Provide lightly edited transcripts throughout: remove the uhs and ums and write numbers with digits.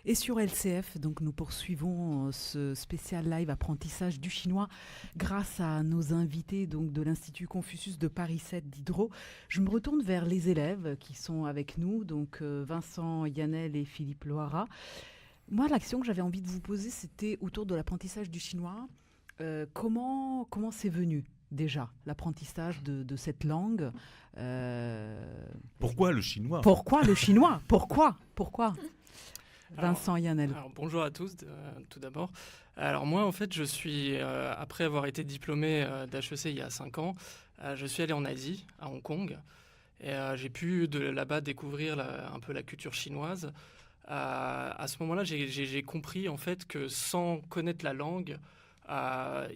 Et sur LCF, donc nous poursuivons ce spécial live apprentissage du chinois grâce à nos invités donc de l'Institut Confucius de Paris 7 Diderot. Je me retourne vers les élèves qui sont avec nous, donc Vincent Yanel et Philippe Loara. Moi, l'action que j'avais envie de vous poser, c'était autour de l'apprentissage du chinois. Comment c'est venu déjà l'apprentissage de cette langue Pourquoi le chinois? Pourquoi le chinois? Pourquoi Vincent Yanel. Alors, bonjour à tous, tout d'abord. Alors moi, en fait, je suis, après avoir été diplômé d'HEC il y a 5 ans, je suis allé en Asie, à Hong Kong, et j'ai pu là-bas découvrir un peu la culture chinoise. À ce moment-là, j'ai compris en fait que sans connaître la langue,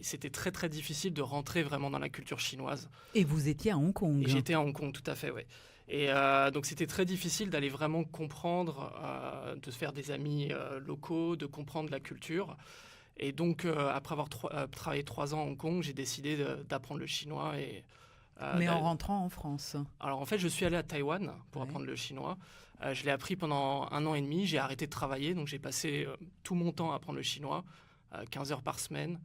c'était très très difficile de rentrer vraiment dans la culture chinoise. Et vous étiez à Hong Kong. Et j'étais à Hong Kong, tout à fait, oui. Et donc c'était très difficile d'aller vraiment comprendre, de se faire des amis locaux, de comprendre la culture. Et donc après avoir travaillé 3 ans à Hong Kong, j'ai décidé d'apprendre le chinois. Mais en rentrant en France. Alors en fait, je suis allé à Taïwan pour apprendre le chinois. Je l'ai appris pendant 1 an et demi. J'ai arrêté de travailler, donc j'ai passé tout mon temps à apprendre le chinois, 15 heures par semaine.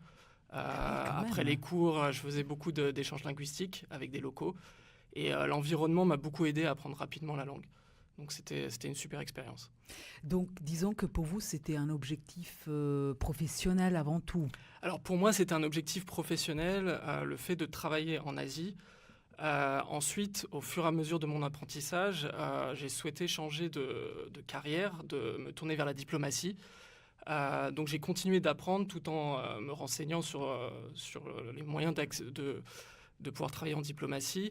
Après les cours, je faisais beaucoup d'échanges linguistiques avec des locaux. Et l'environnement m'a beaucoup aidé à apprendre rapidement la langue. Donc c'était une super expérience. Donc disons que pour vous, c'était un objectif professionnel avant tout. Alors pour moi, c'était un objectif professionnel, le fait de travailler en Asie. Ensuite, au fur et à mesure de mon apprentissage, j'ai souhaité changer de carrière, de me tourner vers la diplomatie. Donc j'ai continué d'apprendre tout en me renseignant sur les moyens de pouvoir travailler en diplomatie.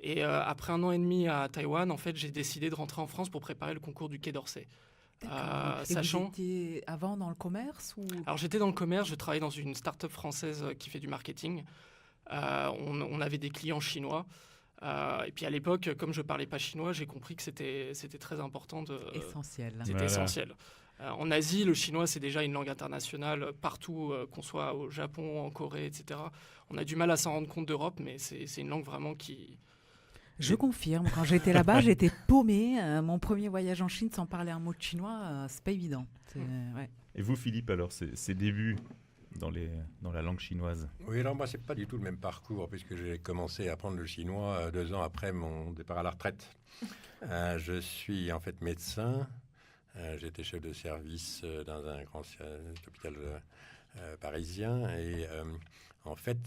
Et après 1 an et demi à Taïwan, en fait, j'ai décidé de rentrer en France pour préparer le concours du Quai d'Orsay. Et vous étiez avant dans le commerce ou... Alors j'étais dans le commerce, je travaillais dans une start-up française qui fait du marketing. On avait des clients chinois. Et puis à l'époque, comme je parlais pas chinois, j'ai compris que c'était très important essentiel. C'était essentiel. En Asie, le chinois, c'est déjà une langue internationale partout, qu'on soit au Japon, en Corée, etc. On a du mal à s'en rendre compte d'Europe, mais c'est une langue vraiment qui... Je confirme, quand j'étais là-bas, j'étais paumée. Mon premier voyage en Chine sans parler un mot de chinois, c'est pas évident. Ouais. Et vous, Philippe, alors, ces débuts dans la langue chinoise? Oui, alors moi, c'est pas du tout le même parcours, puisque j'ai commencé à apprendre le chinois 2 ans après mon départ à la retraite. Je suis en fait médecin. J'étais chef de service dans un grand hôpital parisien et en fait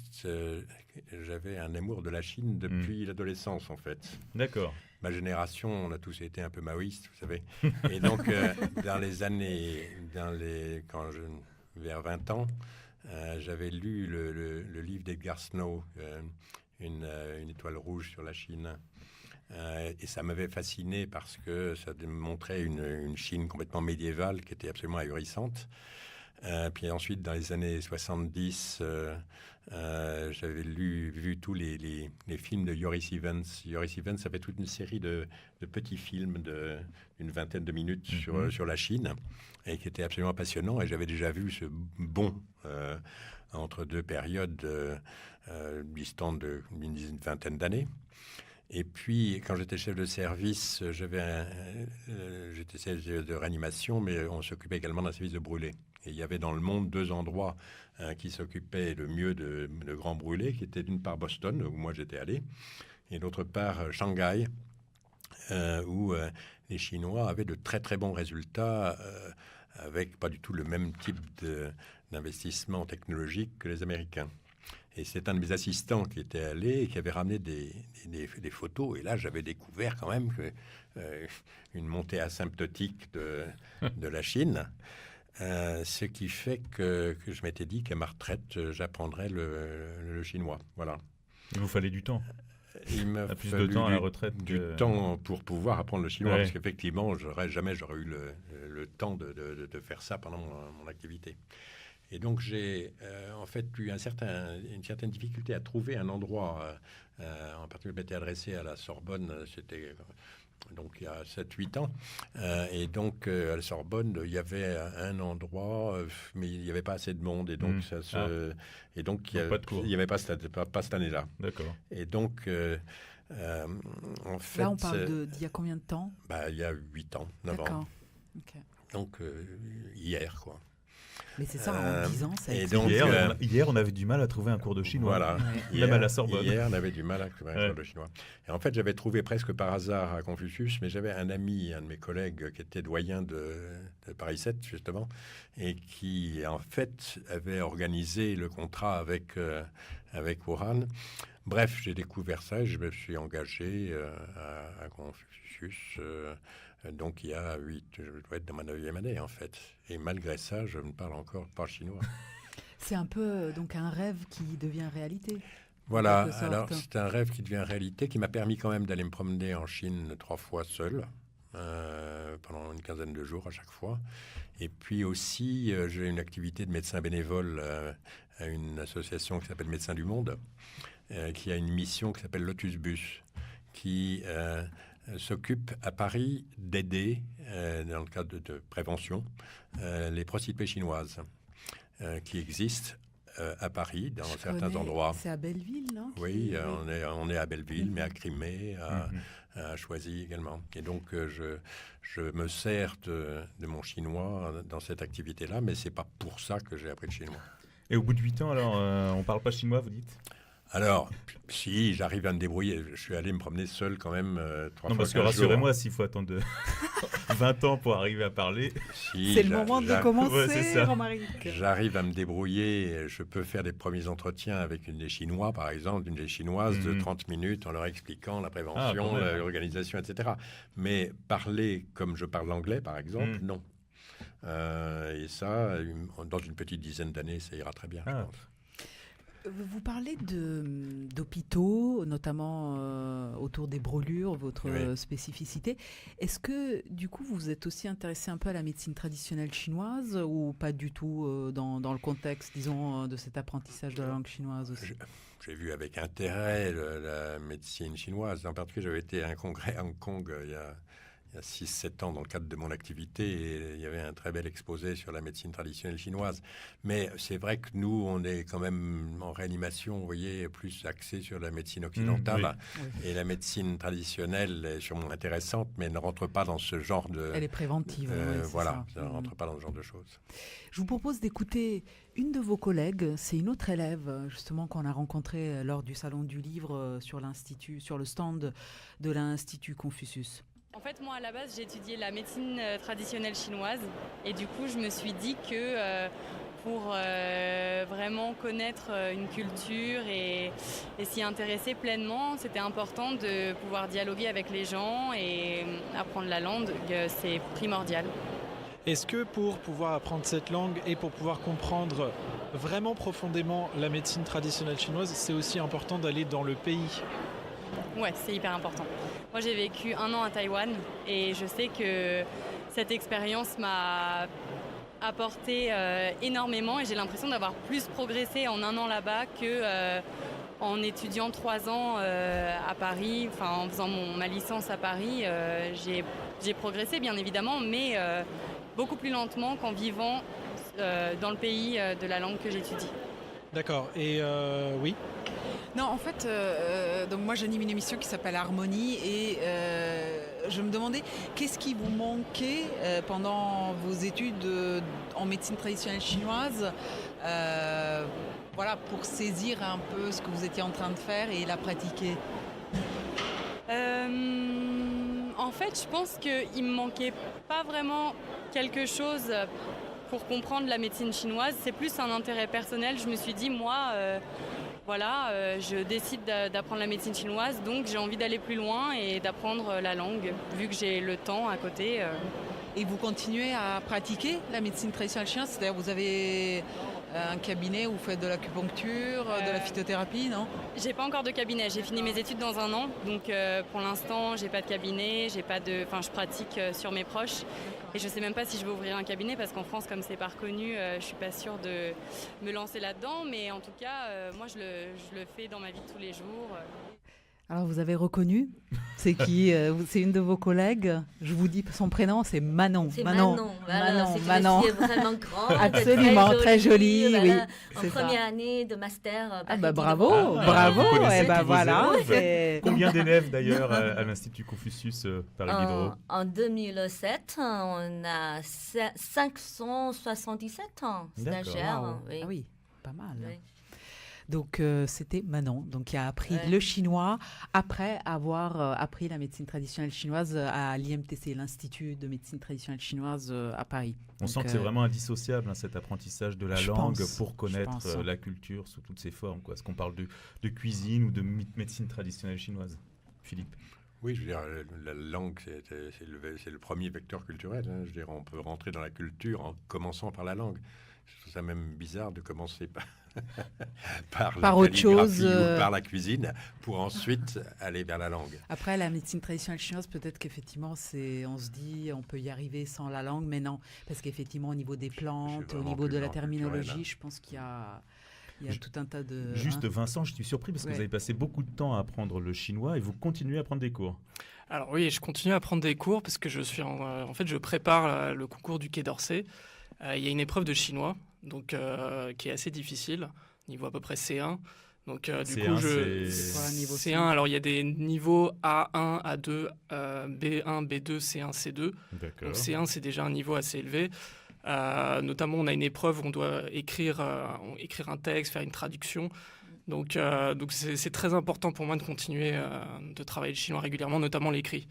j'avais un amour de la Chine depuis l'adolescence en fait. D'accord. Ma génération, on a tous été un peu maoïstes, vous savez. Et donc vers 20 ans, j'avais lu le livre d'Edgar Snow, une étoile rouge sur la Chine. Et ça m'avait fasciné parce que ça montrait une Chine complètement médiévale qui était absolument ahurissante. Puis ensuite, dans les années 70, j'avais vu tous les films de Joris Ivens. Joris Ivens avait toute une série de petits films d'une vingtaine de minutes sur la Chine et qui étaient absolument passionnants. Et j'avais déjà vu ce bond entre 2 périodes distantes d'une vingtaine d'années. Et puis, quand j'étais chef de service, j'étais chef de réanimation, mais on s'occupait également d'un service de brûlés. Et il y avait dans le monde 2 endroits qui s'occupaient le mieux de grands brûlés, qui étaient d'une part Boston, où moi j'étais allé, et d'autre part Shanghai, où les Chinois avaient de très très bons résultats, avec pas du tout le même type d'investissement technologique que les Américains. Et c'est un de mes assistants qui était allé et qui avait ramené des photos. Et là, j'avais découvert quand même une montée asymptotique de la Chine. Ce qui fait que je m'étais dit qu'à ma retraite, j'apprendrais le chinois. Voilà. Il vous fallait du temps. Il m'a plus de temps à la retraite. Du temps pour pouvoir apprendre le chinois. Ouais. Parce qu'effectivement, jamais j'aurais eu le temps de faire ça pendant mon activité. Et donc, j'ai en fait eu une certaine difficulté à trouver un endroit. En particulier, je m'étais adressé à la Sorbonne, c'était donc il y a 7-8 ans. Et donc, à la Sorbonne, il y avait un endroit, mais il n'y avait pas assez de monde. Et donc, et donc il n'y avait pas cette année-là. D'accord. Et donc, en fait... Là, on parle d'il y a combien de temps? Il y a 8 ans, 9 ans. D'accord. Okay. Donc, hier, quoi. Mais c'est ça, en 10 ans, ça a et été... donc, Hier, on avait du mal à trouver un cours de chinois. Voilà. Ouais. Même à la Sorbonne. Hier, on avait du mal à trouver un cours de chinois. Et en fait, j'avais trouvé presque par hasard à Confucius, mais j'avais un ami, un de mes collègues, qui était doyen de Paris 7, justement, et qui, en fait, avait organisé le contrat avec Wuhan. Bref, j'ai découvert ça et je me suis engagé à Confucius. Donc, il y a 8, je dois être dans ma 9e année, en fait. Et malgré ça, je ne parle encore pas chinois. C'est un peu donc un rêve qui devient réalité. Voilà, En quelque sorte. alors c'est un rêve qui devient réalité, qui m'a permis quand même d'aller me promener en Chine 3 fois seul, pendant une quinzaine de jours à chaque fois. Et puis aussi, j'ai une activité de médecin bénévole à une association qui s'appelle Médecins du Monde, qui a une mission qui s'appelle Lotus Bus, qui s'occupe à Paris d'aider, dans le cadre de prévention, les prostituées chinoises qui existent à Paris, dans certains endroits. C'est à Belleville, non? Oui, on est à Belleville, mais à Crimée, à Choisy également. Et donc, je me sers de mon chinois dans cette activité-là, mais c'est pas pour ça que j'ai appris le chinois. Et au bout de 8 ans, alors, on parle pas chinois, vous dites? Alors, si j'arrive à me débrouiller, je suis allé me promener seul quand même 3 Non, fois parce que 15 rassurez-moi, jours. s'il faut attendre 20 ans pour arriver à parler. Si, C'est le moment de commencer, Ouais, c'est ça. Romaric. J'arrive à me débrouiller, je peux faire des premiers entretiens avec une des Chinois, par exemple, une des Chinoises de 30 minutes en leur expliquant la prévention, quand même. l'organisation, etc. Mais parler comme je parle l'anglais, par exemple, non. Et ça, dans une petite dizaine d'années, ça ira très bien, je pense. Vous parlez d'hôpitaux, notamment autour des brûlures, votre spécificité. Est-ce que, du coup, vous êtes aussi intéressé un peu à la médecine traditionnelle chinoise ou pas du tout dans le contexte, disons, de cet apprentissage de la langue chinoise aussi? J'ai vu avec intérêt la médecine chinoise. En particulier, j'avais été à un congrès à Hong Kong il y a 6-7 ans dans le cadre de mon activité et il y avait un très bel exposé sur la médecine traditionnelle chinoise. Mais c'est vrai que nous, on est quand même en réanimation, vous voyez, plus axé sur la médecine occidentale. Oui. Et la médecine traditionnelle est sûrement intéressante, mais ne rentre pas dans ce genre de... Elle est préventive. voilà, ça ne rentre pas dans ce genre de choses. Je vous propose d'écouter une de vos collègues. C'est une autre élève, justement, qu'on a rencontrée lors du Salon du Livre sur le stand de l'Institut Confucius. En fait, moi, à la base, j'ai étudié la médecine traditionnelle chinoise. Et du coup, je me suis dit que pour vraiment connaître une culture et s'y intéresser pleinement, c'était important de pouvoir dialoguer avec les gens et apprendre la langue. C'est primordial. Est-ce que pour pouvoir apprendre cette langue et pour pouvoir comprendre vraiment profondément la médecine traditionnelle chinoise, c'est aussi important d'aller dans le pays ? Ouais, c'est hyper important. Moi, j'ai vécu 1 an à Taïwan et je sais que cette expérience m'a apporté énormément et j'ai l'impression d'avoir plus progressé en 1 an là-bas qu'en étudiant 3 ans à Paris. Enfin, en faisant ma licence à Paris, j'ai progressé bien évidemment, mais beaucoup plus lentement qu'en vivant dans le pays de la langue que j'étudie. D'accord. Et oui. Non, en fait, donc moi j'anime une émission qui s'appelle Harmonie et je me demandais qu'est-ce qui vous manquait pendant vos études en médecine traditionnelle chinoise, voilà, pour saisir un peu ce que vous étiez en train de faire et la pratiquer. En fait, je pense qu'il me manquait pas vraiment quelque chose pour comprendre la médecine chinoise. C'est plus un intérêt personnel. Je me suis dit, moi... je décide d'apprendre la médecine chinoise, donc j'ai envie d'aller plus loin et d'apprendre la langue, vu que j'ai le temps à côté. Et vous continuez à pratiquer la médecine traditionnelle chinoise, c'est-à-dire vous avez un cabinet où vous faites de l'acupuncture, de la phytothérapie, non? J'ai pas encore de cabinet, j'ai fini mes études dans 1 an, donc pour l'instant j'ai pas de cabinet, je pratique sur mes proches. Et je ne sais même pas si je vais ouvrir un cabinet parce qu'en France, comme c'est pas reconnu, je ne suis pas sûre de me lancer là-dedans. Mais en tout cas, moi, je le fais dans ma vie de tous les jours. Alors, vous avez reconnu? C'est qui? C'est une de vos collègues? Je vous dis son prénom, c'est Manon. C'est Manon. Voilà, c'est Manon. une fille vraiment grande, Absolument, très jolie. voilà, Oui, en c'est première année de master. Ah bah Paris bravo, Diderot. bravo. Vous connaissez Eh ben tous vos voilà. élèves. c'est- Combien d'élèves d'ailleurs à l'Institut Confucius Paris Diderot? En 2007, on a 577 stagiaires. D'accord. Oui. Ah oui, pas mal. Oui. Donc c'était Manon, donc qui a appris Ouais. le chinois après avoir appris la médecine traditionnelle chinoise à l'IMTC, l'Institut de médecine traditionnelle chinoise à Paris. On sent Donc, que c'est vraiment indissociable, hein, cet apprentissage de la je langue pense, pour connaître pense. la culture sous toutes ses formes. Est-ce qu'on parle de cuisine ou de médecine traditionnelle chinoise? Philippe? Oui, je veux dire, la langue, c'est le premier vecteur culturel. Hein. Je veux dire, on peut rentrer dans la culture en commençant par la langue. Je trouve ça même bizarre de commencer par la Par autre calligraphie chose, ou par la cuisine pour ensuite aller vers la langue. Après, la médecine traditionnelle chinoise, peut-être qu'effectivement, on se dit, on peut y arriver sans la langue, mais non, parce qu'effectivement, au niveau des plantes, au vraiment niveau de la culturel, terminologie, hein. je pense qu'il y a tout un tas de... Juste hein. Vincent, je suis surpris parce que Ouais. vous avez passé beaucoup de temps à apprendre le chinois et vous continuez à prendre des cours. Alors oui, je continue à prendre des cours parce que je suis en fait, je prépare le concours du Quai d'Orsay. Il y a une épreuve de chinois, donc qui est assez difficile, niveau à peu près C1. Donc du C1, coup, C'est quoi un niveau C1. Alors il y a des niveaux A1, A2, B1, B2, C1, C2. D'accord. Donc C1, c'est déjà un niveau assez élevé. Notamment, on a une épreuve où on doit écrire un texte, faire une traduction. Donc c'est très important pour moi de continuer de travailler le chinois régulièrement, notamment l'écrit.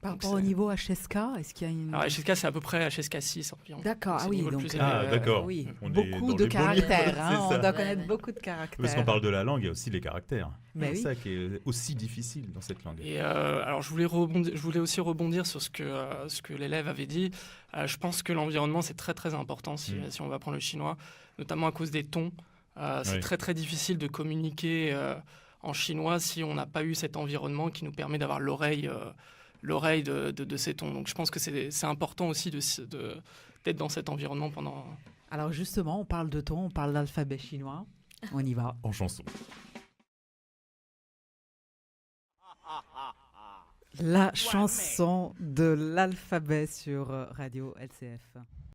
Par Donc, rapport au c'est- niveau HSK, est-ce qu'il y a une... Alors HSK, c'est à peu près HSK 6 environ. D'accord, C'est ah le oui, niveau le donc plus élevé. Ah, d'accord. oui, On est beaucoup dans de les bons caractères, niveaux, hein, c'est on ça. doit connaître Ouais. beaucoup de caractères. Parce qu'on parle de la langue, il y a aussi les caractères. Mais C'est oui. ça qui est aussi difficile dans cette langue. Et alors je voulais aussi rebondir sur ce que l'élève avait dit. Je pense que l'environnement c'est très très important si on va apprendre le chinois, notamment à cause des tons. C'est Oui. très très difficile de communiquer en chinois si on n'a pas eu cet environnement qui nous permet d'avoir l'oreille de ces tons. Donc je pense que c'est important aussi d'être dans cet environnement pendant... Alors justement, on parle de ton, on parle d'alphabet chinois. On y va. En chanson. La chanson de l'alphabet sur Radio LCF.